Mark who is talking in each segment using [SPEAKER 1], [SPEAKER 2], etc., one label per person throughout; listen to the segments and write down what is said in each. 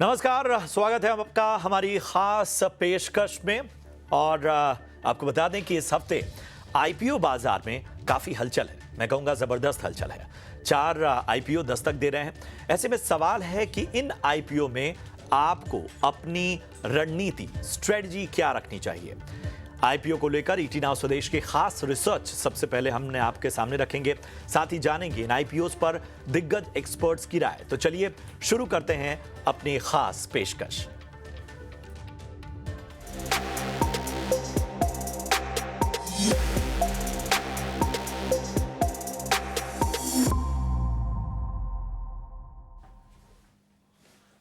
[SPEAKER 1] नमस्कार, स्वागत है आपका हमारी खास पेशकश में। और आपको बता दें कि इस हफ्ते आईपीओ बाजार में काफी हलचल है। मैं कहूंगा जबरदस्त हलचल है। 4 आईपीओ दस्तक दे रहे हैं। ऐसे में सवाल है कि इन आईपीओ में आपको अपनी रणनीति, स्ट्रेटजी क्या रखनी चाहिए। आईपीओ को लेकर ईटी नाउ स्वदेश की खास रिसर्च सबसे पहले हमने आपके सामने रखेंगे। साथ ही जानेंगे इन आईपीओ पर दिग्गज एक्सपर्ट्स की राय। तो चलिए शुरू करते हैं अपनी खास पेशकश।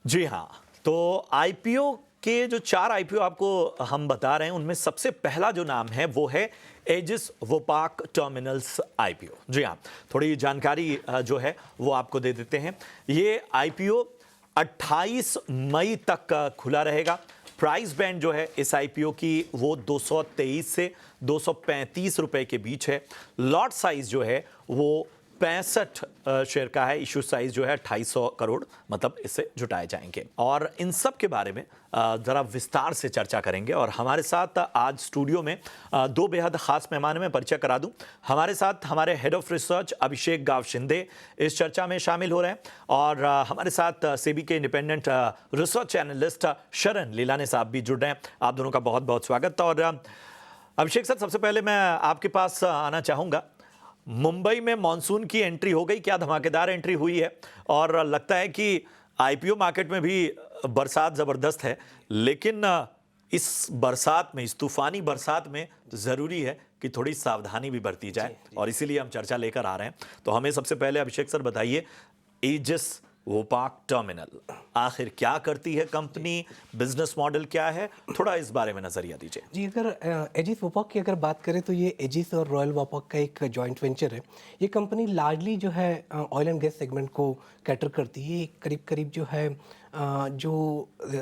[SPEAKER 1] जी हां, तो आईपीओ के जो 4 आईपीओ आपको हम बता रहे हैं, उनमें सबसे पहला जो नाम है वो है एजिस वोपाक टर्मिनल्स आईपीओ। जी हां, थोड़ी जानकारी जो है वो आपको दे देते हैं। ये आईपीओ 28 मई तक खुला रहेगा। प्राइस बैंड जो है इस आईपीओ की वो 223 से 235 रुपए के बीच है। लॉट साइज जो है वो 65 शेयर का है। इशू साइज जो है 250 करोड़, मतलब इससे जुटाए जाएंगे। और इन सब के बारे में जरा विस्तार से चर्चा करेंगे। और हमारे साथ आज स्टूडियो में 2 बेहद खास मेहमान, में परिचय करा दूं। हमारे साथ हमारे हेड ऑफ रिसर्च अभिषेक गाव शिंदे इस चर्चा में शामिल हो रहे हैं। और हमारे साथ सेबी के इंडिपेंडेंट रिसर्च एनालिस्ट शरण लीलाने साहब भी जुड़ रहे हैं। आप दोनों का बहुत बहुत स्वागत। और अभिषेक सर, सबसे पहले मैं आपके पास आना चाहूंगा। मुंबई में मॉनसून की एंट्री हो गई, क्या धमाकेदार एंट्री हुई है। और लगता है कि आईपीओ मार्केट में भी बरसात जबरदस्त है। लेकिन इस बरसात में, इस तूफानी बरसात में जरूरी है कि थोड़ी सावधानी भी बरती जाए। और इसीलिए हम चर्चा लेकर आ रहे हैं। तो हमें सबसे पहले अभिषेक सर बताइए, एजिस वोपाक टर्मिनल आखिर क्या करती है कंपनी, बिजनेस मॉडल क्या है, थोड़ा इस बारे में नजरिया दीजिए।
[SPEAKER 2] जी, अगर एजिस वोपाक की अगर बात करें तो ये एजिस और रॉयल वोपाक का एक जॉइंट वेंचर है। ये कंपनी लार्जली जो है ऑयल एंड गैस सेगमेंट को कैटर करती है। ये करीब करीब जो है जो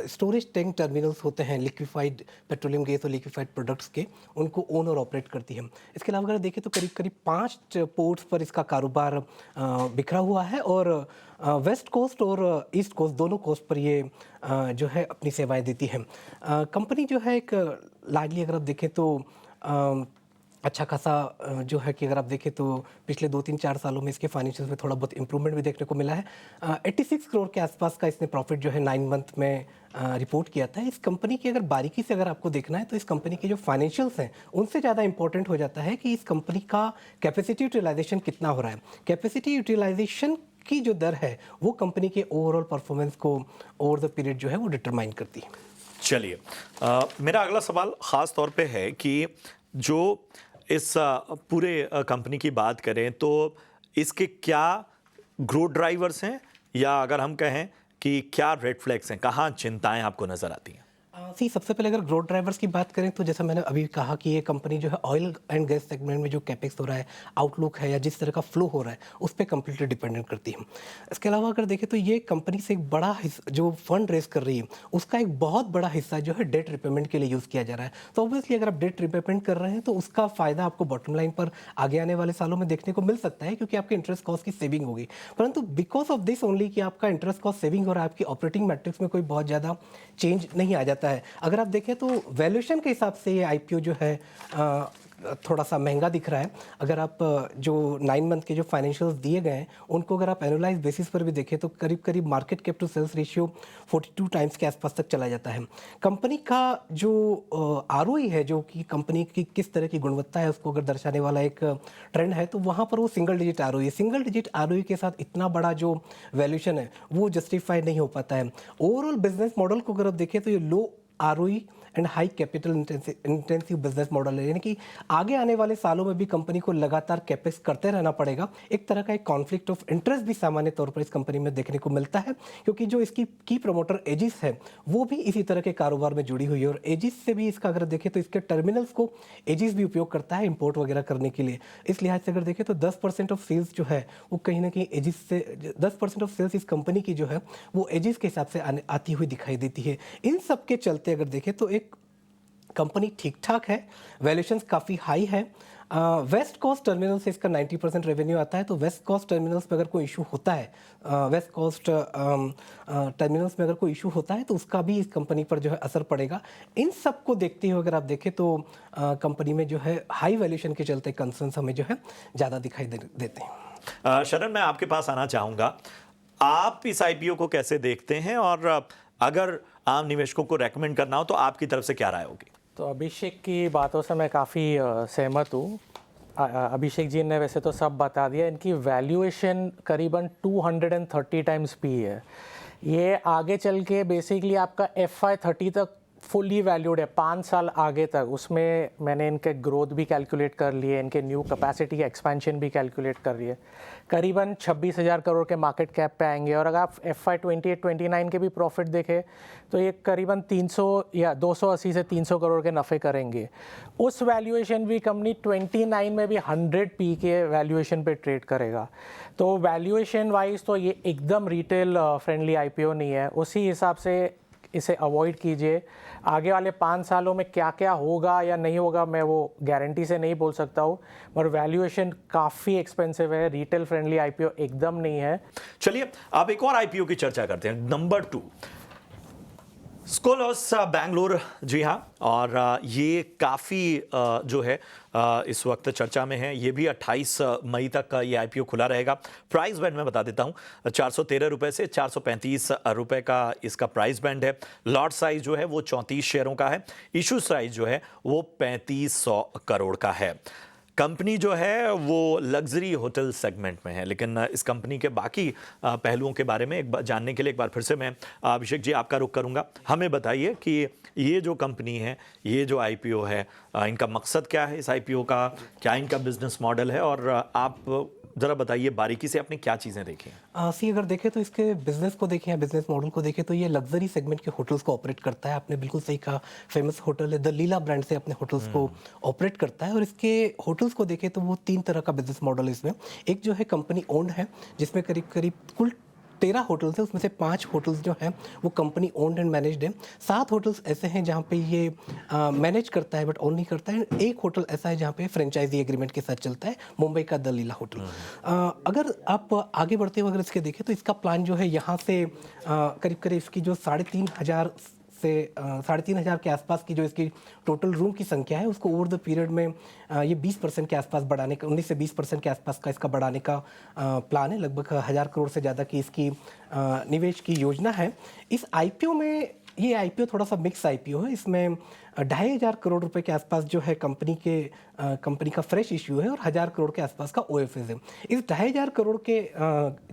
[SPEAKER 2] स्टोरेज टैंक टर्मिनल्स होते हैं लिक्विफाइड पेट्रोलियम गैस और लिक्विफाइड प्रोडक्ट्स के, उनको ओन और ऑपरेट करती है। इसके अलावा अगर देखें तो करीब करीब 5 पोर्ट्स पर इसका कारोबार बिखरा हुआ है। और वेस्ट कोस्ट और ईस्ट कोस्ट, दोनों कोस्ट पर ये जो है अपनी सेवाएं देती है। कंपनी जो है एक लार्जली अगर आप देखें तो अच्छा खासा जो है कि अगर आप देखें तो पिछले 2-3-4 सालों में इसके फाइनेंशियल्स में थोड़ा बहुत इंप्रूवमेंट भी देखने को मिला है। 86 करोड़ के आसपास का इसने प्रॉफिट जो है 9 मंथ में रिपोर्ट किया था। इस कंपनी की अगर बारीकी से अगर आपको देखना है तो इस कंपनी के जो फाइनेंशियल्स हैं उनसे ज़्यादा इंपॉर्टेंट हो जाता है कि इस कंपनी का कैपेसिटी यूटिलाइजेशन कितना हो रहा है। कैपेसिटी यूटिलाइजेशन की जो दर है वो कंपनी के ओवरऑल परफॉर्मेंस को ओवर द पीरियड जो है वो डिटरमाइन करती है।
[SPEAKER 1] चलिए, मेरा अगला सवाल खास तौर पे है कि जो इस पूरे कंपनी की बात करें तो इसके क्या ग्रोथ ड्राइवर्स हैं, या अगर हम कहें कि क्या रेड फ्लैग्स हैं, कहाँ चिंताएं आपको नजर आती हैं।
[SPEAKER 2] सबसे पहले अगर ग्रोथ ड्राइवर्स की बात करें तो जैसा मैंने अभी कहा कि ये कंपनी जो है ऑयल एंड गैस सेगमेंट में जो कैपेक्स हो रहा है, आउटलुक है या जिस तरह का फ्लो हो रहा है उस पर कंप्लीटली डिपेंडेंट करती है। इसके अलावा अगर देखें तो ये कंपनी से एक बड़ा जो फंड रेज कर रही है उसका एक बहुत बड़ा हिस्सा जो है डेट रिपेमेंट के लिए यूज़ किया जा रहा है। तो ऑब्वियसली अगर आप डेट रिपेमेंट कर रहे हैं तो उसका फायदा आपको बॉटम लाइन पर आगे आने वाले सालों में देखने को मिल सकता है, क्योंकि आपके इंटरेस्ट कॉस्ट की सेविंग होगी। परंतु बिकॉज ऑफ दिस ओनली कि आपका इंटरेस्ट कॉस्ट सेविंग हो रहा है, आपकी ऑपरेटिंग मैट्रिक्स में कोई बहुत ज़्यादा चेंज नहीं आ जाता है। अगर आप देखें तो वैल्यूएशन के हिसाब से ये आईपीओ जो है थोड़ा सा महंगा दिख रहा है। अगर आप जो 9 मंथ के जो फाइनेंशियल्स दिए गए हैं उनको अगर आप एनुअलाइज बेसिस पर भी देखें तो करीब करीब market cap to sales ratio 42 times के आसपास तक चला जाता है। कंपनी का जो आरओई है, जो कि कंपनी की किस तरह की गुणवत्ता है उसको अगर दर्शाने वाला एक ट्रेंड है, तो वहाँ पर वो सिंगल डिजिट आरओई है। सिंगल डिजिट आरओई के साथ इतना बड़ा जो वैल्यूएशन है वो जस्टिफाई नहीं हो पाता है। ओवरऑल बिजनेस मॉडल को अगर आप देखें तो ये लो ROE and high capital intensive business model है, यानी कि आगे आने वाले सालों में भी कंपनी को लगातार कैपेक्स करते रहना पड़ेगा। एक तरह का एक कॉन्फ्लिक्ट ऑफ इंटरेस्ट भी सामान्य तौर पर इस कंपनी में देखने को मिलता है, क्योंकि जो इसकी की प्रमोटर एजिस है वो भी इसी तरह के कारोबार में जुड़ी हुई है। और एजिस से भी इसका अगर देखें तो इसके टर्मिनल्स को एजिस भी उपयोग करता है इंपोर्ट वगैरह करने के लिए। इस लिहाज से अगर देखें तो 10% ऑफ सेल्स जो है वो कहीं ना कहीं एजिस से, 10% ऑफ सेल्स इस कंपनी की जो है वो एजिस के हिसाब से आती हुई दिखाई देती है। इन सब के चलते अगर देखें तो एक कंपनी ठीक ठाक है, वैल्यूएशंस काफ़ी हाई है। वेस्ट कोस्ट टर्मिनल से इसका 90% रेवेन्यू आता है, तो वेस्ट कोस्ट टर्मिनल्स में अगर कोई इशू होता है, वेस्ट कोस्ट टर्मिनल्स में अगर कोई इशू होता है तो उसका भी इस कंपनी पर जो है असर पड़ेगा। इन सब को देखते हुए अगर आप देखें तो कंपनी में जो है हाई वैल्यूएशन के चलते कंसर्न्स हमें जो है ज़्यादा दिखाई देते हैं।
[SPEAKER 1] शरण, मैं आपके पास आना चाहूँगा, आप इस आईपीओ को कैसे देखते हैं और अगर आम निवेशकों को रेकमेंड करना हो तो आपकी तरफ से क्या राय होगी?
[SPEAKER 3] तो अभिषेक की बातों से मैं काफ़ी सहमत हूँ। अभिषेक जी ने वैसे तो सब बता दिया। इनकी वैल्यूएशन करीबन 230 टाइम्स पी है। ये आगे चल के बेसिकली आपका FY30 तक फुली वैल्यूड है, 5 साल आगे तक। उसमें मैंने इनके ग्रोथ भी कैलकुलेट कर लिए, इनके न्यू कैपेसिटी एक्सपेंशन भी कैलकुलेट कर लिए। करीबन 26,000 करोड़ के मार्केट कैप पे आएंगे। और अगर आप FY28-29 के भी प्रॉफिट देखें तो ये करीबन 300 या 280 से 300 करोड़ के नफ़े करेंगे। उस वैल्यूएशन भी कंपनी 29 में भी 100 पी के वैल्यूएशन पे ट्रेड करेगा। तो वैल्यूएशन वाइज तो ये एकदम रिटेल फ्रेंडली IPO नहीं है। उसी हिसाब से इसे अवॉइड कीजिए। आगे वाले 5 सालों में क्या क्या होगा या नहीं होगा मैं वो गारंटी से नहीं बोल सकता हूँ, पर वैल्यूएशन काफ़ी एक्सपेंसिव है, रिटेल फ्रेंडली IPO एकदम नहीं है।
[SPEAKER 1] चलिए अब एक और आईपीओ की चर्चा करते हैं, नंबर 2, स्कोलर्स बैंगलोर। जी हाँ, और ये काफ़ी जो है इस वक्त चर्चा में है। ये भी 28 मई तक का ये आईपीओ खुला रहेगा। प्राइस बैंड मैं बता देता हूँ, 413 रुपये से 435 रुपये का इसका प्राइस बैंड है। लॉट साइज जो है वो 34 शेयरों का है। इशू साइज जो है वो 3500 करोड़ का है। कंपनी जो है वो लग्जरी होटल सेगमेंट में है, लेकिन इस कंपनी के बाकी पहलुओं के बारे में एक बार जानने के लिए एक बार फिर से मैं अभिषेक जी आपका रुख करूंगा। हमें बताइए कि ये जो कंपनी है, ये जो आईपीओ है, इनका मकसद क्या है, इस आईपीओ का क्या इनका बिजनेस मॉडल है, और आप ज़रा बताइए बारीकी से आपने क्या चीज़ें देखी हैं।
[SPEAKER 2] सी अगर देखें तो इसके बिजनेस को देखें या बिजनेस मॉडल को देखें तो ये लग्जरी सेगमेंट के होटल्स को ऑपरेट करता है। आपने बिल्कुल सही कहा, फेमस होटल है द लीला ब्रांड से अपने होटल्स को ऑपरेट करता है। और इसके होटल्स को देखें तो वो 3 तरह का बिजनेस मॉडल है इसमें। एक जो है कंपनी ओन्ड है, जिसमें करीब करीब कुल 13 होटल्स हैं, उसमें से 5 होटल्स जो हैं वो कंपनी ओन्ड एंड मैनेज्ड हैं। 7 होटल्स ऐसे हैं जहाँ पे ये मैनेज करता है बट ओन नहीं करता है। एक होटल ऐसा है जहाँ पे फ्रेंचाइजी एग्रीमेंट के साथ चलता है, मुंबई का द लीला होटल। अगर आप आगे बढ़ते हुए अगर इसके देखें तो इसका प्लान जो है यहाँ से करीब करीब इसकी जो 3,500 के आसपास की जो इसकी टोटल रूम की संख्या है उसको ओवर द पीरियड में ये 20% के आसपास बढ़ाने का, 19 से 20% के आसपास का इसका बढ़ाने का प्लान है। लगभग 1000 करोड़ से ज़्यादा की इसकी निवेश की योजना है। इस आईपीओ में, ये आईपीओ थोड़ा सा मिक्स आईपीओ है। इसमें 2500 करोड़ रुपए के आसपास जो है कंपनी का फ्रेश इशू है और 1000 करोड़ के आसपास का OFS है। इस 2500 करोड़ के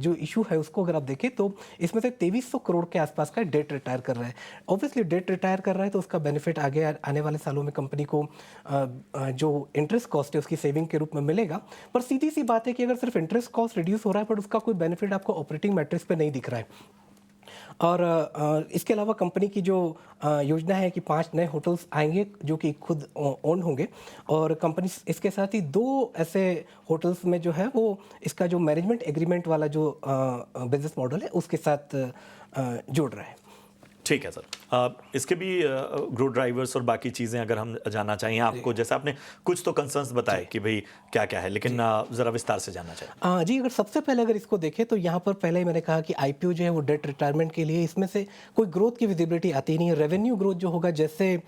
[SPEAKER 2] जो इशू है उसको अगर आप देखें तो इसमें से 2300 करोड़ के आसपास का डेट रिटायर कर रहा है। ऑब्वियसली डेट रिटायर कर रहा है तो उसका बेनिफिट आगे आने वाले सालों में कंपनी को जो इंटरेस्ट कॉस्ट है उसकी सेविंग के रूप में मिलेगा। पर सीधी सी बात है कि अगर सिर्फ इंटरेस्ट कॉस्ट रिड्यूस हो रहा है पर उसका कोई बेनिफिट आपको ऑपरेटिंग मैट्रिक्स पे नहीं दिख रहा है। और इसके अलावा कंपनी की जो योजना है कि 5 नए होटल्स आएंगे जो कि खुद ओन होंगे, और कंपनी इसके साथ ही 2 ऐसे होटल्स में जो है वो इसका जो मैनेजमेंट एग्रीमेंट वाला जो बिजनेस मॉडल है उसके साथ जोड़ रहा है।
[SPEAKER 1] ठीक है सर, इसके भी ग्रोथ ड्राइवर्स और बाकी चीज़ें अगर हम जानना चाहिए आपको, जैसे आपने कुछ तो कंसर्न्स बताए कि भाई क्या क्या है, लेकिन ज़रा विस्तार से जानना चाहिए।
[SPEAKER 2] जी, अगर सबसे पहले अगर इसको देखें तो यहाँ पर पहले ही मैंने कहा कि आईपीओ जो है वो डेट रिटायरमेंट के लिए, इसमें से कोई ग्रोथ की विजिबिलिटी आती नहीं है। रेवेन्यू ग्रोथ जो होगा जैसे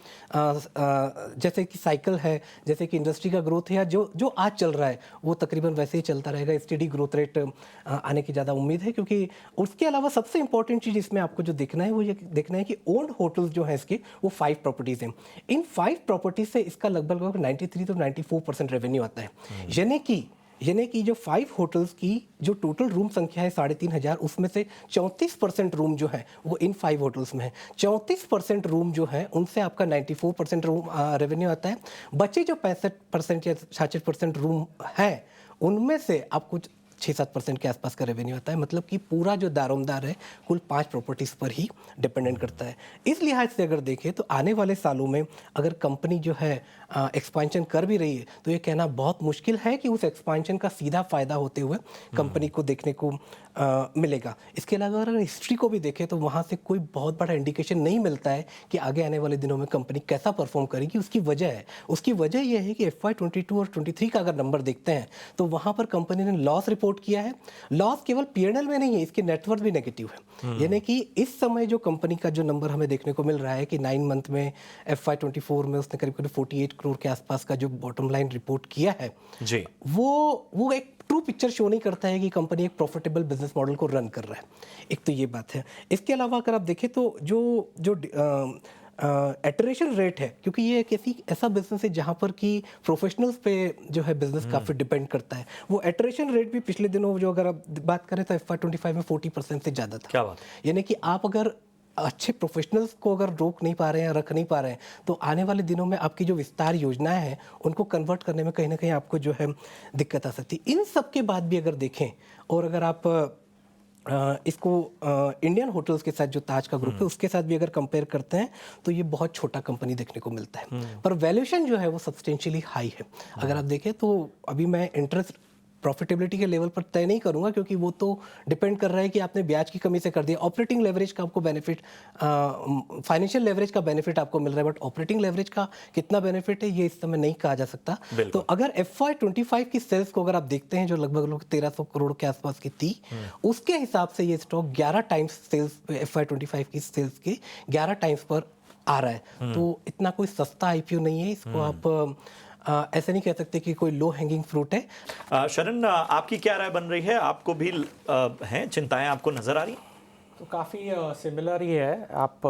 [SPEAKER 2] कि साइकिल है, जैसे कि इंडस्ट्री का ग्रोथ है या जो आज चल रहा है वो तकरीबन वैसे ही चलता रहेगा। स्टेडी ग्रोथ रेट आने की ज़्यादा उम्मीद है, क्योंकि उसके अलावा सबसे इंपॉर्टेंट चीज़ इसमें आपको जो देखना है वो ये देखना है कि ओन्ड होटल्स जो हैं इसके वो 5 प्रॉपर्टीज हैं। इन 5 प्रॉपर्टीज से इसका लगभग 93 to 94% रेवेन्यू आता है। यानी कि जो 5 होटल्स की जो टोटल रूम संख्या है 3,500, उसमें से 34% रूम जो है वो इन 5 होटल्स में है। 34% रूम जो है उनसे आपका 94% रूम रेवेन्यू आता है। बचे जो 65% या 66% रूम है उनमें से आपको 6-7% के आसपास का रेवेन्यू आता है। मतलब कि पूरा जो दारोमदार है कुल 5 प्रॉपर्टीज़ पर ही डिपेंडेंट करता है। इस लिहाज से अगर देखें तो आने वाले सालों में अगर कंपनी जो है एक्सपेंशन कर भी रही है तो ये कहना बहुत मुश्किल है कि उस एक्सपेंशन का सीधा फ़ायदा होते हुए कंपनी को देखने को मिलेगा। इसके अलावा अगर हिस्ट्री को भी देखें तो वहाँ से कोई बहुत बड़ा इंडिकेशन नहीं मिलता है कि आगे आने वाले दिनों में कंपनी कैसा परफॉर्म करेगी। उसकी वजह यह है कि FY22 और 23 का अगर नंबर देखते हैं तो वहाँ पर कंपनी ने लॉस रिपोर्ट किया है। लॉस केवल P&L में नहीं है, इसके नेटवर्थ भी नेगेटिव है। यानी कि इस समय जो कंपनी का जो नंबर हमें देखने को मिल रहा है कि 9 मंथ में FY24 में उसने करीब करीब 48 करोड़ के आसपास का जो बॉटम लाइन रिपोर्ट किया है
[SPEAKER 1] जी,
[SPEAKER 2] वो एक ट्रू पिक्चर शो नहीं करता है कि कंपनी एक प्रॉफिटेबल बिजनेस मॉडल को रन कर रहा है। एक तो ये बात है। इसके अलावा अगर आप देखें तो जो एटरेशन रेट है, क्योंकि ये एक ऐसा बिजनेस है जहाँ पर कि प्रोफेशनल्स पे जो है बिजनेस काफ़ी डिपेंड करता है, वो एटरेशन रेट भी पिछले दिनों जो अगर आप बात करें तो FY25 में 40% से ज़्यादा था।
[SPEAKER 1] क्या बात
[SPEAKER 2] यानी कि आप अगर अच्छे प्रोफेशनल्स को अगर रोक नहीं पा रहे हैं, रख नहीं पा रहे हैं, तो आने वाले दिनों में आपकी जो विस्तार योजनाएं हैं उनको कन्वर्ट करने में कहीं ना कहीं आपको जो है दिक्कत आ सकती है। इन सब के बाद भी अगर देखें और अगर आप इसको इंडियन होटल्स के साथ जो ताज का ग्रुप है उसके साथ भी अगर कंपेयर करते हैं तो ये बहुत छोटा कंपनी देखने को मिलता है, पर वैल्यूएशन जो है वो सब्सटेंशियली हाई है। अगर आप देखें तो अभी मैं इंटरेस्ट प्रॉफिटेबिलिटी के लेवल पर तय नहीं करूंगा, क्योंकि वो तो डिपेंड कर रहा है कि आपने ब्याज की कमी से कर दिया। ऑपरेटिंग लेवरेज का आपको बेनिफिट, फाइनेंशियल लेवरेज का बेनिफिट आपको मिल रहा है, बट ऑपरेटिंग लेवरेज का कितना बेनिफिट है ये इस समय नहीं कहा जा सकता। तो अगर FY25 की सेल्स को अगर आप देखते हैं जो लगभग 1300 करोड़ के आसपास की थी, उसके हिसाब से ये स्टॉक 11 टाइम्स सेल्स, FY25 की सेल्स के 11 टाइम्स पर आ रहा है। तो इतना कोई सस्ता IPO नहीं है, इसको आप ऐसे नहीं कह सकते कि कोई लो हैंगिंग फ्रूट है।
[SPEAKER 1] शरण, आपकी क्या राय बन रही है? आपको भी हैं चिंताएं, आपको नजर आ रही हैं?
[SPEAKER 3] तो काफ़ी सिमिलर ही है। आप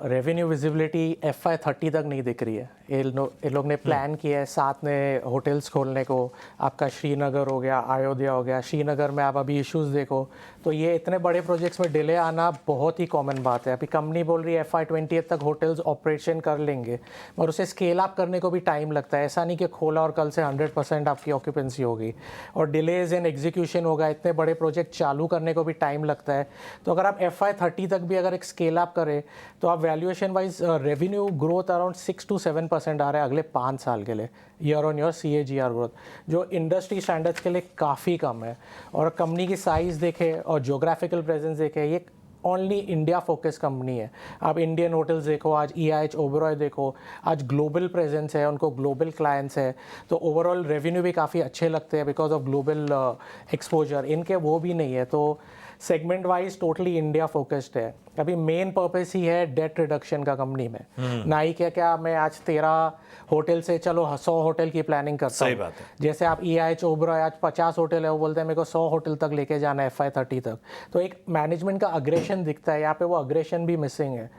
[SPEAKER 3] रेवेन्यू विजिबिलिटी FY30 तक नहीं दिख रही है। ये लोग ने प्लान किया है साथ में होटल्स खोलने को। आपका श्रीनगर हो गया, अयोध्या हो गया। श्रीनगर में आप अभी इश्यूज देखो तो ये इतने बड़े प्रोजेक्ट्स में डिले आना बहुत ही कॉमन बात है। अभी कंपनी बोल रही है FY28 तक होटल्स ऑपरेशन कर लेंगे, और उसे स्केल अप करने को भी टाइम लगता है। ऐसा नहीं कि खोला और कल से 100% आपकी ऑक्यूपेंसी होगी, और डिलेज इन एग्जीक्यूशन होगा। इतने बड़े प्रोजेक्ट चालू करने को भी टाइम लगता है। तो अगर आप FY30 तक भी अगर एक स्केल अप करें तो आप valuation wise revenue growth around 6 to 7% आ रहा है अगले 5 साल के लिए, year on year CAGR growth, जो इंडस्ट्री स्टैंडर्ड्स के लिए काफ़ी कम है। और कंपनी की साइज़ देखें और जोग्राफिकल प्रेजेंस देखें, ये ओनली इंडिया फोकस कंपनी है। आप इंडियन होटल्स देखो, आज EIH ओबेरॉय देखो, आज ग्लोबल प्रेजेंस है, उनको ग्लोबल क्लाइंट्स है, तो ओवरऑल रेवेन्यू भी काफ़ी अच्छे लगते हैं बिकॉज ऑफ ग्लोबल एक्सपोजर। इनके वो भी नहीं है, तो segment wise totally India focused है। अभी मेन पर्पस ही है डेट रिडक्शन का कंपनी में, ना ही क्या मैं आज 13 होटल से चलो 100 होटल की प्लानिंग करता
[SPEAKER 1] सही
[SPEAKER 3] हूँ।
[SPEAKER 1] बात है।
[SPEAKER 3] जैसे आप EIH ओबेरॉय आज 50 होटल है, वो बोलते हैं मेरे को 100 होटल तक लेके जाना है FY30 तक। तो एक मैनेजमेंट का अग्रेशन दिखता है यहाँ पे, वो अग्रेशन भी मिसिंग है।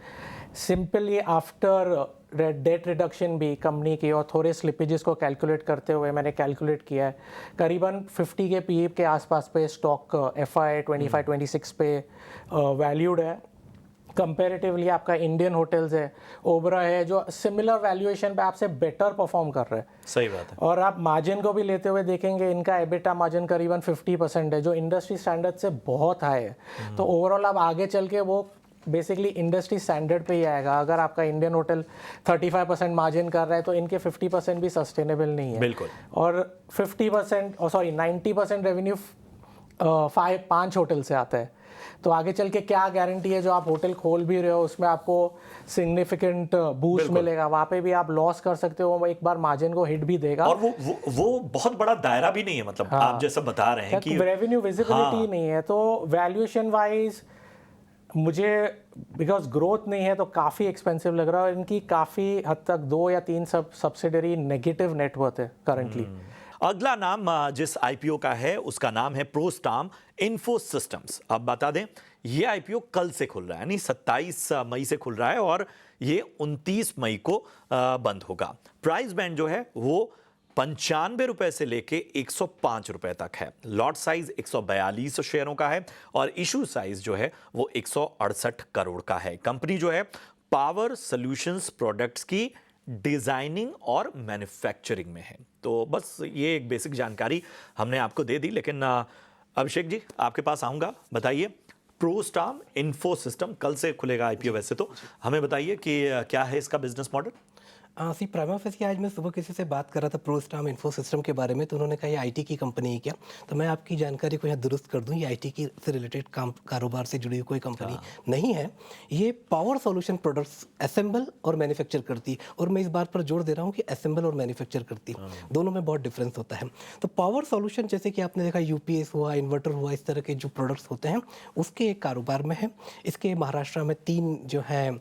[SPEAKER 3] सिंपली आफ्टर डेट रिडक्शन भी कंपनी की और थोड़े स्लिपेजेस को कैलकुलेट करते हुए मैंने कैलकुलेट किया है, करीबन 50 के PE के आसपास पे स्टॉक FY25-26 पे वैल्यूड है। कंपेरेटिवली आपका इंडियन होटल्स है, ओबेरॉय है, जो सिमिलर वैल्यूएशन पे आपसे बेटर परफॉर्म कर रहे हैं।
[SPEAKER 1] सही बात है।
[SPEAKER 3] और आप मार्जिन को भी लेते हुए देखेंगे, इनका एबिटा मार्जिन करीबन 50% है, जो इंडस्ट्री स्टैंडर्ड से बहुत हाई है। तो ओवरऑल आप आगे चल के वो बेसिकली इंडस्ट्री स्टैंडर्ड पे ही आएगा। अगर आपका इंडियन होटल 35% मार्जिन कर रहा है तो इनके 50% भी सस्टेनेबल नहीं है।
[SPEAKER 1] बिल्कुल।
[SPEAKER 3] और 90% रेवेन्यू 5 होटल से आता है। तो आगे चल के क्या गारंटी है जो आप होटल खोल भी रहे हो उसमें आपको सिग्निफिकेंट बूस्ट मिलेगा? वहाँ पे भी आप लॉस कर सकते हो, वो एक बार मार्जिन को हिट भी देगा।
[SPEAKER 1] और वो बहुत बड़ा दायरा भी नहीं है, मतलब आप जैसा बता रहे हैं कि
[SPEAKER 3] रेवेन्यू विजिबिलिटी नहीं है। तो वैल्यूएशन वाइज मुझे बिकॉज ग्रोथ नहीं है तो काफ़ी एक्सपेंसिव लग रहा है, और इनकी काफ़ी हद तक 2 या 3 सब्सिडरी नेगेटिव नेटवर्थ है करंटली।
[SPEAKER 1] अगला नाम जिस IPO का है उसका नाम है प्रोस्टाम इन्फो सिस्टम्स। अब बता दें ये IPO कल से खुल रहा है, यानी 27 मई से खुल रहा है और ये 29 मई को बंद होगा। प्राइस बैंड जो है वो 95 रुपए से लेके 105 रुपए तक है। लॉट साइज 142 शेयरों का है और इशू साइज जो है वो 168 करोड़ का है। कंपनी जो है पावर सॉल्यूशंस प्रोडक्ट्स की डिजाइनिंग और मैन्युफैक्चरिंग में है। तो बस ये एक बेसिक जानकारी हमने आपको दे दी, लेकिन अभिषेक जी आपके पास आऊंगा, बताइए प्रोस्टाम इन्फो सिस्टम कल से खुलेगा IPO, वैसे तो हमें बताइए कि क्या है इसका बिजनेस मॉडल।
[SPEAKER 2] सी प्राइमा फेसी आज मैं सुबह किसी से बात कर रहा था प्रोस्टाम इन्फो सिस्टम के बारे में, तो उन्होंने कहा ये आईटी की कंपनी है क्या। तो मैं आपकी जानकारी को यहाँ दुरुस्त कर दूँ, ये आईटी की से रिलेटेड कारोबार से जुड़ी हुई कोई कंपनी नहीं है। ये पावर सॉल्यूशन प्रोडक्ट्स असेंबल और मैन्युफैक्चर करती है, और मैं इस बात पर जोर दे रहा हूँ कि असेंबल और मैन्युफैक्चर करती है, दोनों में बहुत डिफरेंस होता है। तो पावर सॉल्यूशन जैसे कि आपने देखा यूपीएस हुआ, इन्वर्टर हुआ, इस तरह के जो प्रोडक्ट्स होते हैं उसके एक कारोबार में है। इसके महाराष्ट्र में 3 जो है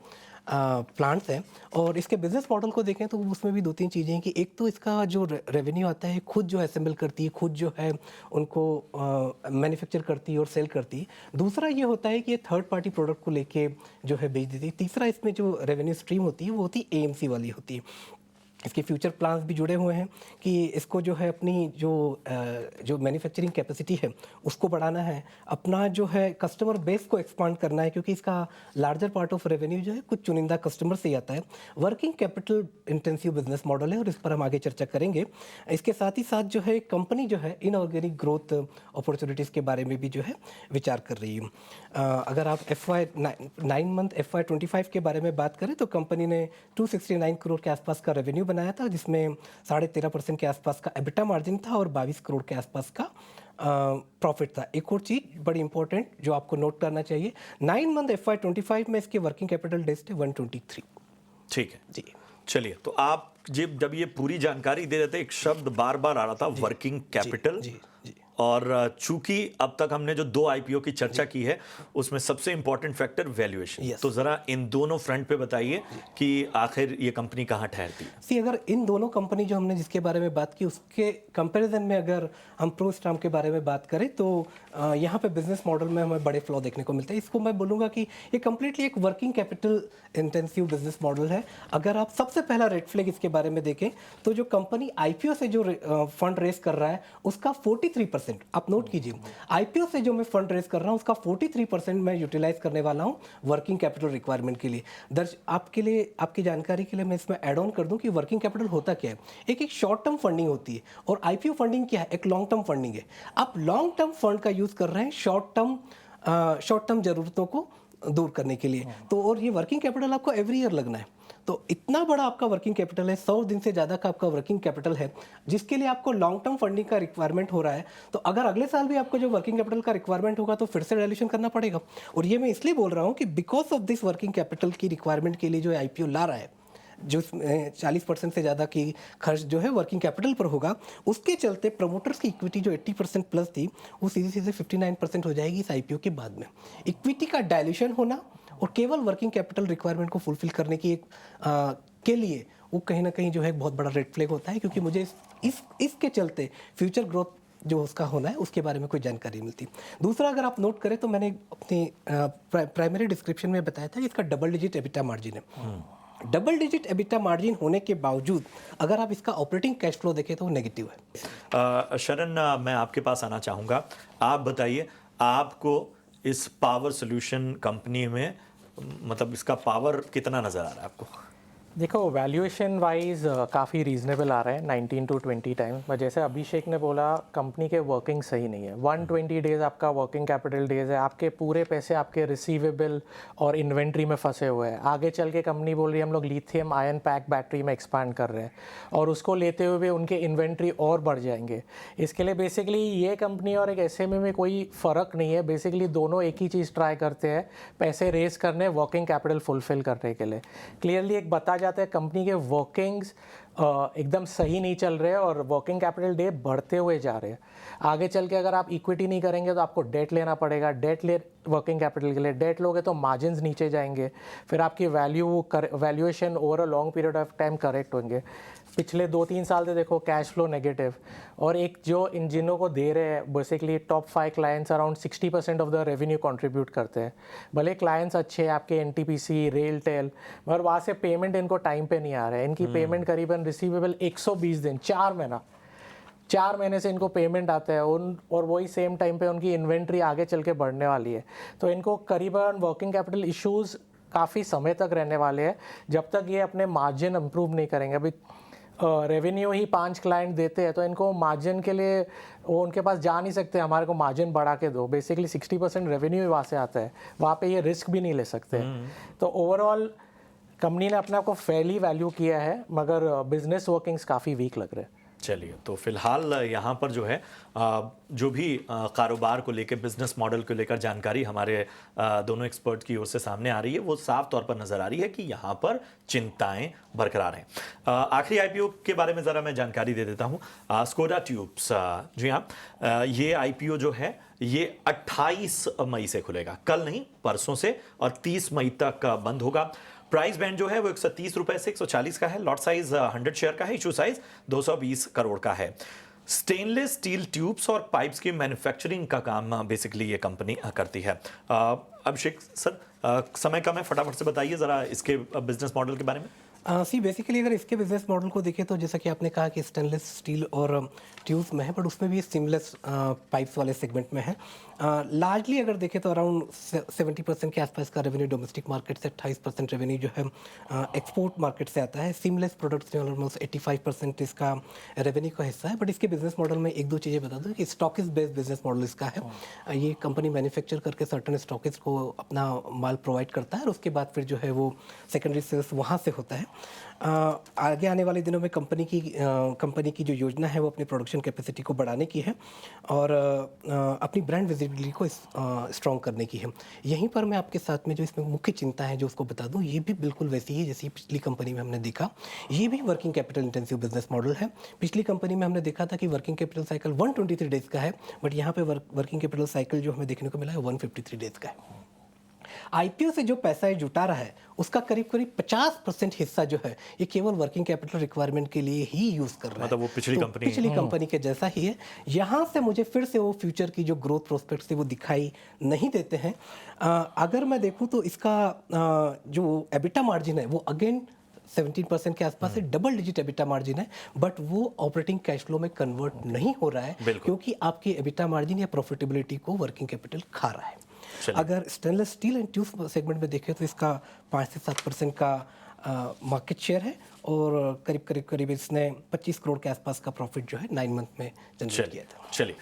[SPEAKER 2] प्लांट्स हैं, और इसके बिजनेस मॉडल को देखें तो उसमें भी 2-3 चीज़ें हैं कि एक तो इसका जो रेवेन्यू आता है खुद जो असेंबल करती है, खुद जो है उनको मैन्युफैक्चर करती है और सेल करती है। दूसरा ये होता है कि ये थर्ड पार्टी प्रोडक्ट को लेके जो है बेच देती है। तीसरा इसमें जो रेवेन्यू स्ट्रीम होती है वो होती है एएमसी वाली होती है। इसके फ्यूचर प्लान्स भी जुड़े हुए हैं कि इसको जो है अपनी जो मैन्युफैक्चरिंग कैपेसिटी है उसको बढ़ाना है, अपना जो है कस्टमर बेस को एक्सपांड करना है, क्योंकि इसका लार्जर पार्ट ऑफ रेवेन्यू जो है कुछ चुनिंदा कस्टमर से ही आता है। Working capital intensive business model है और इस पर हम आगे चर्चा करेंगे। इसके साथ ही साथ जो है कंपनी जो है इनऑर्गेनिक ग्रोथ अपॉर्चुनिटीज़ के बारे में भी जो है विचार कर रही है। अगर आप FY9 मंथ FY25 के बारे में बात करें तो कंपनी ने 269 करोड़ के आसपास का रेवेन्यू बनाया था, जिसमें 13.5% के आसपास का एबिटा मार्जिन था और 22 करोड़ के आसपास का प्रॉफिट था। एक और चीज़ बड़ी इंपॉर्टेंट जो आपको नोट करना चाहिए, 9 मंथ FY25 में इसके वर्किंग कैपिटल डेज थे 123।
[SPEAKER 1] ठीक है
[SPEAKER 2] जी,
[SPEAKER 1] चलिए, तो आप जब ये पूरी जानकारी दे रहे थे, एक शब्द बार बार आ रहा था, वर्किंग कैपिटल।
[SPEAKER 2] जी, जी।
[SPEAKER 1] और चूंकि अब तक हमने जो 2 आईपीओ की चर्चा की है उसमें सबसे इंपॉर्टेंट फैक्टर वैल्यूएशन,
[SPEAKER 2] Yes.
[SPEAKER 1] तो जरा इन दोनों फ्रंट पे बताइए कि आखिर ये कंपनी कहाँ ठहरती है।
[SPEAKER 2] सी अगर इन दोनों कंपनी जो हमने जिसके बारे में बात की उसके कंपैरिजन में अगर हम प्रोस्टाम के बारे में बात करें तो यहाँ पे बिजनेस मॉडल में हमें बड़े फ्लॉ देखने को मिलते हैं। इसको मैं बोलूँगा कि ये कंप्लीटली एक working capital intensive business model है। अगर आप सबसे पहला रेड फ्लैग इसके बारे में देखें तो जो कंपनी आईपीओ से जो फंड रेस कर रहा है उसका 43%, आप नोट कीजिए, आईपीओ से जो मैं फंड रेस कर रहा हूँ उसका 43% मैं यूटिलाइज करने वाला हूँ वर्किंग कैपिटल रिक्वायरमेंट के लिए। आपके लिए, आपकी जानकारी के लिए मैं इसमें ऐड ऑन कर दूं कि वर्किंग कैपिटल होता क्या है। एक शॉर्ट टर्म फंडिंग होती है और आईपीओ फंडिंग क्या है, एक लॉन्ग टर्म फंडिंग है। आप लॉन्ग टर्म फंड का यूज कर रहे हैं शॉर्ट टर्म जरूरतों को दूर करने के लिए, तो और ये वर्किंग कैपिटल आपको एवरी ईयर लगना है। तो इतना बड़ा आपका वर्किंग कैपिटल है, 100 दिन से ज़्यादा का आपका वर्किंग कैपिटल है, जिसके लिए आपको लॉन्ग टर्म फंडिंग का रिक्वायरमेंट हो रहा है। तो अगर अगले साल भी आपको जो वर्किंग कैपिटल का रिक्वायरमेंट होगा तो फिर से डायल्यूशन करना पड़ेगा। और ये मैं इसलिए बोल रहा हूँ कि because of this working capital की रिक्वायरमेंट के लिए जो आईपीओ ला रहा है, जो 40% से ज़्यादा की खर्च जो है वर्किंग कैपिटल पर होगा, उसके चलते प्रमोटर्स की इक्विटी जो 80% प्लस थी वो सीधे सीधे 59% हो जाएगी इस आईपीओ के बाद में। इक्विटी का डायल्यूशन होना और केवल वर्किंग कैपिटल रिक्वायरमेंट को फुलफिल करने की के लिए वो कहीं ना कहीं जो है एक बहुत बड़ा रेड फ्लैग होता है, क्योंकि मुझे इसके चलते फ्यूचर ग्रोथ जो उसका होना है उसके बारे में कोई जानकारी मिलती। दूसरा, अगर आप नोट करें तो मैंने अपनी प्राइमरी डिस्क्रिप्शन में बताया था कि इसका डबल डिजिट एबिटा मार्जिन है। डबल डिजिट एबिटा मार्जिन होने के बावजूद अगर आप इसका ऑपरेटिंग कैश फ्लो देखें तो वो नेगेटिव है।
[SPEAKER 1] शरण, मैं आपके पास आना चाहूँगा। आप बताइए, आपको इस पावर सॉल्यूशन कंपनी में मतलब इसका पावर कितना नज़र आ रहा है आपको?
[SPEAKER 3] देखो, वैल्यूएशन वाइज काफ़ी रीजनेबल आ रहा है 19 to 20 टाइम। पर जैसे अभिषेक ने बोला, कंपनी के वर्किंग सही नहीं है। 120 डेज आपका वर्किंग कैपिटल डेज है, आपके पूरे पैसे आपके रिसीवेबल और इन्वेंट्री में फंसे हुए हैं। आगे चल के कंपनी बोल रही है हम लोग लिथियम आयन पैक बैटरी में एक्सपांड कर रहे हैं और उसको लेते हुए उनके इन्वेंट्री और बढ़ जाएंगे। इसके लिए बेसिकली ये कंपनी और एक एसएमई में कोई फ़र्क नहीं है। बेसिकली दोनों एक ही चीज़ ट्राई करते हैं, पैसे रेस करने, वर्किंग कैपिटल फुलफिल करने के लिए। क्लियरली एक बता जाता है कंपनी के वर्किंग्स एकदम सही नहीं चल रहे और वर्किंग कैपिटल डे बढ़ते हुए जा रहे हैं। आगे चल के अगर आप इक्विटी नहीं करेंगे तो आपको डेट लेना पड़ेगा। डेट ले वर्किंग कैपिटल के लिए डेट लोगे तो मार्जिन्स नीचे जाएंगे, फिर आपकी valuation over a long period of time correct होंगे। पिछले 2-3 साल से देखो कैश फ्लो नेगेटिव, और एक जो इंजिनों को दे रहे हैं basically top 5 clients around 60% of the revenue contribute करते हैं। भले क्लाइंट्स अच्छे हैं आपके एनटीपीसी, रेलटेल, मगर वहाँ से पेमेंट इनको टाइम पे नहीं आ रहा है। इनकी पेमेंट करीबन रिसीवेबल 120 दिन, 4 महीने से इनको पेमेंट आता है और वही सेम टाइम पे उनकी इन्वेंट्री आगे चल के बढ़ने वाली है। तो इनको करीबन वर्किंग कैपिटल इश्यूज काफ़ी समय तक रहने वाले हैं जब तक ये अपने मार्जिन इम्प्रूव नहीं करेंगे। अभी रेवेन्यू ही 5 क्लाइंट देते हैं तो इनको मार्जिन के लिए वो उनके पास जा नहीं सकते हमारे को मार्जिन बढ़ा के दो। बेसिकली 60% रेवेन्यू ही वहाँ से आता है, वहाँ पे ये रिस्क भी नहीं ले सकते। तो ओवरऑल कंपनी ने अपने आप को फेयरली वैल्यू किया है, मगर बिजनेस वर्किंग्स काफ़ी वीक लग रहे हैं।
[SPEAKER 1] चलिए, तो फिलहाल यहाँ पर जो है जो भी कारोबार को लेकर, बिजनेस मॉडल को लेकर जानकारी हमारे दोनों एक्सपर्ट की ओर से सामने आ रही है, वो साफ तौर पर नजर आ रही है कि यहाँ पर चिंताएं बरकरार हैं। आखिरी आईपीओ के बारे में ज़रा मैं जानकारी दे देता हूँ। स्कोडा ट्यूब्स, जी हाँ, ये आईपीओ जो है ये 28 मई से खुलेगा, कल नहीं परसों से, और 30 मई तक बंद होगा। प्राइस बैंड जो है वो 130 रुपए से 140 का है। लॉट साइज 100 शेयर का है। इशू साइज 220 करोड़ का है। स्टेनलेस स्टील ट्यूब्स और पाइप्स की मैन्युफैक्चरिंग का काम बेसिकली ये कंपनी करती है। अभिषेक सर, समय कम है, फटाफट से बताइए जरा इसके बिजनेस मॉडल के बारे में।
[SPEAKER 2] सी बेसिकली अगर इसके बिजनेस मॉडल को देखें तो जैसा कि आपने कहा कि स्टेनलेस स्टील और ट्यूब्स में है, बट उसमें भी सीमलेस पाइप्स वाले सेगमेंट में है। लार्जली अगर देखें तो अराउंड 70% के आसपास का रेवेन्यू डोमेस्टिक मार्केट से, 28% रेवेन्यू जो है एक्सपोर्ट मार्केट से आता है। सीमलेस प्रोडक्ट्स जो ऑलमोस्ट 85% इसका रेवेन्यू का हिस्सा है। बट इसके बिजनेस मॉडल में एक दो चीज़ें बता दूँ कि स्टॉकिस बेस्ड बिजनेस मॉडल इसका है। ये कंपनी मैन्युफैक्चर करके सर्टन स्टॉकिस को अपना माल प्रोवाइड करता है और उसके बाद फिर जो है वो सेकेंडरी सेल्स वहाँ से होता है। आगे आने वाले दिनों में कंपनी की जो योजना है वो अपनी प्रोडक्शन कैपेसिटी को बढ़ाने की है और अपनी ब्रांड विजिबिलिटी को स्ट्रॉन्ग करने की है। यहीं पर मैं आपके साथ में जो इसमें मुख्य चिंता है जो उसको बता दूं, ये भी बिल्कुल वैसी ही जैसी पिछली कंपनी में हमने देखा। ये भी working capital intensive business model है। पिछली कंपनी में हमने देखा था कि वर्किंग कैपिटल साइकिल 123 डेज का है, बट यहाँ पे वर्किंग कैपिटल साइकिल जो हमें देखने को मिला है 153 डेज का है। आईपीओ से जो पैसा ये जुटा रहा है उसका करीब 50% हिस्सा जो है ये केवल वर्किंग कैपिटल रिक्वायरमेंट के लिए ही यूज कर रहा है।
[SPEAKER 1] मतलब वो पिछली
[SPEAKER 2] कंपनी के जैसा ही है। यहाँ से मुझे फिर से वो फ्यूचर की जो ग्रोथ प्रोस्पेक्ट्स थे वो दिखाई नहीं देते हैं। अगर मैं देखूँ तो इसका जो एबिटा मार्जिन है वो अगेन 17% के आसपास से डबल डिजिट एबिटा मार्जिन है, बट वो ऑपरेटिंग कैश फ्लो में कन्वर्ट नहीं हो रहा है क्योंकि आपकी एबिटा मार्जिन या प्रॉफिटेबिलिटी को वर्किंग कैपिटल खा रहा है। अगर stainless steel and tube segment में देखें तो इसका 5 से 7% का मार्केट शेयर है और करीब इसने 25 करोड़ के आसपास का प्रॉफिट जो है 9 मंथ में जनरेट किया था।
[SPEAKER 1] चलिए,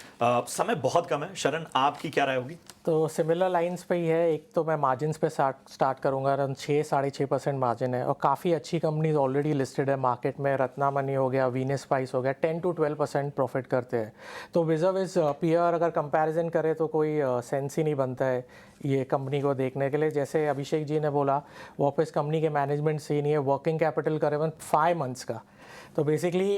[SPEAKER 1] समय बहुत कम है। शरण, आपकी क्या राय होगी?
[SPEAKER 3] तो सिमिलर लाइंस पे ही है। एक तो मैं मार्जिन्स पे स्टार्ट करूंगा। अराउंड 6-6.5% मार्जिन है और काफ़ी अच्छी कंपनीज ऑलरेडी लिस्टेड है मार्केट में। रत्नामनी हो गया, वीनस स्पाइस हो गया, 10-12% प्रॉफिट करते हैं। तो विज़ पीयर अगर कंपैरिजन करें तो कोई सेंस ही नहीं बनता है ये कंपनी को देखने के लिए। जैसे अभिषेक जी ने बोला, वापस कंपनी के मैनेजमेंट से ही नहीं है, वर्किंग कैपिटल करीबन 5 मंथ्स का। तो बेसिकली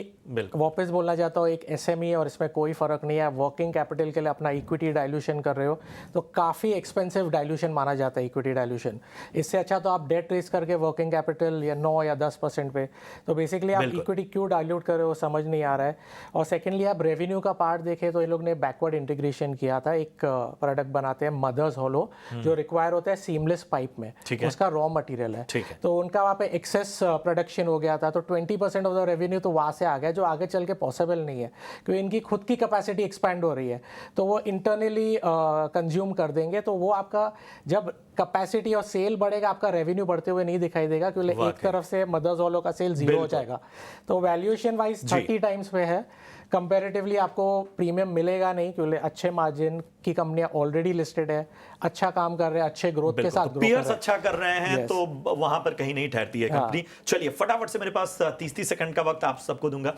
[SPEAKER 3] वापस बोलना चाहता हूँ, एक एसएमई और इसमें कोई फ़र्क नहीं है। वर्किंग कैपिटल के लिए अपना इक्विटी डाइल्यूशन कर रहे हो तो काफ़ी एक्सपेंसिव डाइल्यूशन माना जाता है इक्विटी डाइल्यूशन। इससे अच्छा तो आप डेट रेस करके वर्किंग कैपिटल या 9 या 10% पे, तो बेसिकली आप इक्विटी क्यों डाइल्यूट कर रहे हो समझ नहीं आ रहा है। और सेकेंडली आप रेवेन्यू का पार्ट देखें तो इन लोग ने बैकवर्ड इंटीग्रेशन किया था। एक प्रोडक्ट बनाते हैं मदर्स होलो जो रिक्वायर होता है सीमलेस पाइप में, उसका रॉ मटीरियल है। तो उनका वहाँ पे एक्सेस प्रोडक्शन हो गया था, तो 20% ऑफ द रेवेन्यू तो वहाँ से आ गया जो आगे चल के पॉसिबल नहीं है क्योंकि इनकी खुद की कैपेसिटी एक्सपैंड हो रही है। तो वो इंटरनली कंज्यूम कर देंगे, तो वो आपका जब कैपेसिटी और सेल बढ़ेगा आपका रेवेन्यू बढ़ते हुए नहीं दिखाई देगा क्योंकि एक तरफ से मदर्स होलो का सेल 0 हो जाएगा। तो वैल्यूएशन वाइज 30 टाइम्स पे है। कंपैरेटिवली आपको प्रीमियम मिलेगा नहीं क्योंकि अच्छे मार्जिन की कंपनियां ऑलरेडी लिस्टेड है, अच्छा काम कर रहे हैं, अच्छे ग्रोथ के साथ
[SPEAKER 1] पीयर्स अच्छा कर रहे हैं तो वहां पर कहीं नहीं ठहरती है कंपनी। चलिए, फटाफट से मेरे पास 30 सेकंड का वक्त आप सबको दूंगा।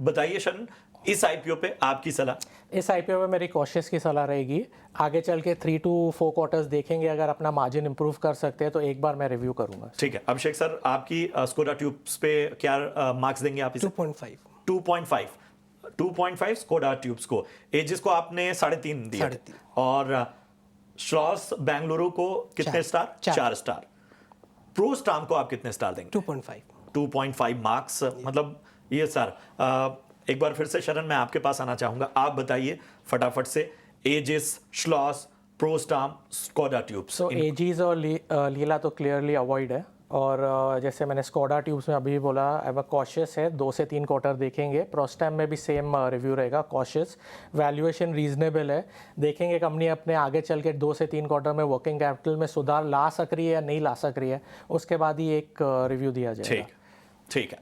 [SPEAKER 1] बताइए शरण, इस आईपीओ पे आपकी सलाह?
[SPEAKER 3] इस आईपीओ पे मेरी कॉशियस की सलाह रहेगी। आगे चल के 3 to 4 क्वार्टर्स देखेंगे, अगर अपना मार्जिन इंप्रूव कर सकते हैं तो एक बार मैं रिव्यू करूंगा।
[SPEAKER 1] ठीक है। अभिषेक सर, आपकी स्कोडा ट्यूब्स पे क्या मार्क्स देंगे आप?
[SPEAKER 2] 2.5
[SPEAKER 1] 2.5 स्कोडा ट्यूब्स को। एजिस को आपने 3.5 दिया और श्लॉस बेंगलुरु को कितने स्टार? 4 स्टार। प्रो स्टाम को आप कितने स्टार देंगे? 2.5 मार्क्स। मतलब ये सर, एक बार फिर से शरण मैं आपके पास आना चाहूंगा। आप बताइए फटाफट से, एजिस, श्लॉस, प्रो स्टाम, स्कोडा ट्यूब्स।
[SPEAKER 3] तो एजिस और लीला तो क्लियरली अवॉइड है। और जैसे मैंने स्कोडा ट्यूब्स में अभी बोला, अब कॉशियस है, 2 से 3 क्वार्टर देखेंगे। प्रोस्टैम में भी सेम रिव्यू रहेगा, कॉशियस। वैल्यूएशन रीजनेबल है, देखेंगे कंपनी अपने आगे चल के 2 से 3 क्वार्टर में वर्किंग कैपिटल में सुधार ला सक रही है या नहीं ला सक रही है, उसके बाद ही एक रिव्यू दिया जाएगा।
[SPEAKER 1] ठीक है।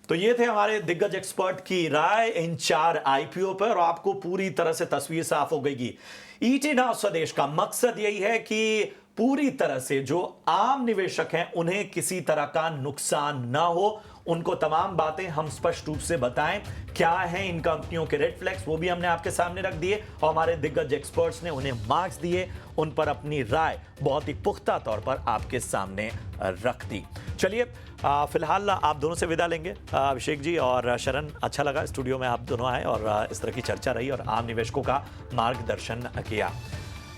[SPEAKER 1] तो ये थे हमारे दिग्गज एक्सपर्ट की राय इन 4 आईपीओ पर और आपको पूरी तरह से तस्वीर साफ हो गई। ईटी नाउ स्वदेश का मकसद यही है कि पूरी तरह से जो आम निवेशक हैं उन्हें किसी तरह का नुकसान ना हो, उनको तमाम बातें हम स्पष्ट रूप से बताएं। क्या है इन कंपनियों के रेड फ्लैग्स, वो भी हमने आपके सामने रख दिए और हमारे दिग्गज एक्सपर्ट्स ने उन्हें मार्क्स दिए, उन पर अपनी राय बहुत ही पुख्ता तौर पर आपके सामने रख दी। चलिए फिलहाल आप दोनों से विदा लेंगे। अभिषेक जी और शरण, अच्छा लगा स्टूडियो में आप दोनों आए और इस तरह की चर्चा रही और आम निवेशकों का मार्गदर्शन किया।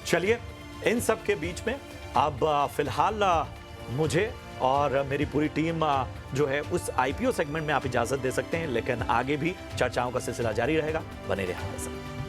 [SPEAKER 1] चलिए इन सब के बीच में अब फिलहाल मुझे और मेरी पूरी टीम जो है उस आईपीओ सेगमेंट में आप इजाजत दे सकते हैं, लेकिन आगे भी चर्चाओं का सिलसिला जारी रहेगा। बने रहिए हमारे साथ।